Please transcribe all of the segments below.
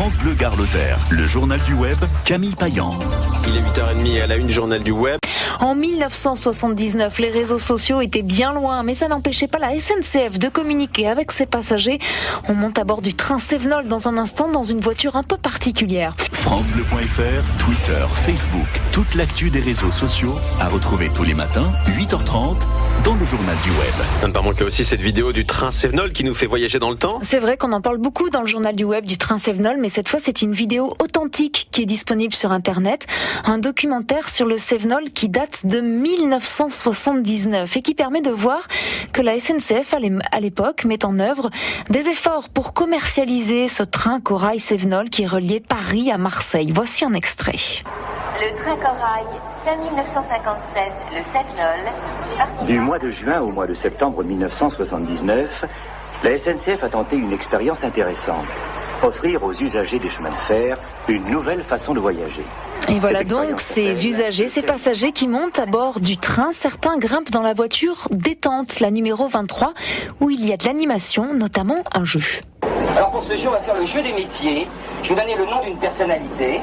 France Bleu Gare-Lozère. Le journal du web, Camille Payan. Il est 8h30 à la une du journal du web. En 1979, les réseaux sociaux étaient bien loin, mais ça n'empêchait pas la SNCF de communiquer avec ses passagers. On monte à bord du train Sevenol dans un instant dans une voiture un peu particulière. FranceBleu.fr, Twitter, Facebook, toute l'actu des réseaux sociaux à retrouver tous les matins, 8h30, dans le journal du web. À ne pas manquer aussi cette vidéo du train Sevenol qui nous fait voyager dans le temps. C'est vrai qu'on en parle beaucoup dans le journal du web du train Sevenol, mais cette fois c'est une vidéo authentique qui est disponible sur Internet. Un documentaire sur le Sevenol qui date de 1979 et qui permet de voir que la SNCF à l'époque met en œuvre des efforts pour commercialiser ce train Corail Sevenol qui reliait Paris à Marseille. Voici un extrait. Le train Corail, fin 1957, le Sevenol. Du mois de juin au mois de septembre 1979, la SNCF a tenté une expérience intéressante. Offrir aux usagers des chemins de fer une nouvelle façon de voyager. Et voilà donc ces usagers, ces passagers qui montent à bord du train. Certains grimpent dans la voiture détente, la numéro 23, où il y a de l'animation, notamment un jeu. Alors pour ce jeu, on va faire le jeu des métiers. Je vais vous donner le nom d'une personnalité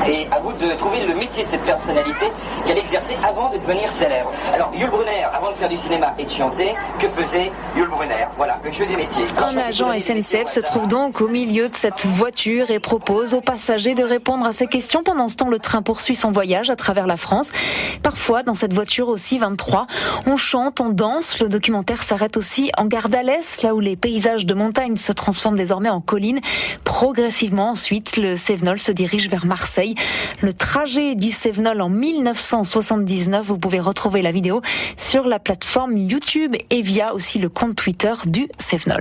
et à vous de trouver le métier de cette personnalité qu'elle exerçait avant de devenir célèbre. Alors Yul Brynner, avant de faire du cinéma et de chanter, que faisait Yul Brynner? Voilà, le jeu des métiers. Un agent SNCF se trouve donc au milieu de cette voiture et propose aux passagers de répondre à ces questions. Pendant ce temps, le train poursuit son voyage à travers la France. Parfois, dans cette voiture aussi 23, on chante, on danse. Le documentaire s'arrête aussi en Gare d'Alès, là où les paysages de montagne se transforment désormais en collines. Progressivement, ensuite, le Sevenol se dirige vers Marseille. Le trajet du Sevenol en 1979, vous pouvez retrouver la vidéo sur la plateforme YouTube et via aussi le compte Twitter du Sevenol.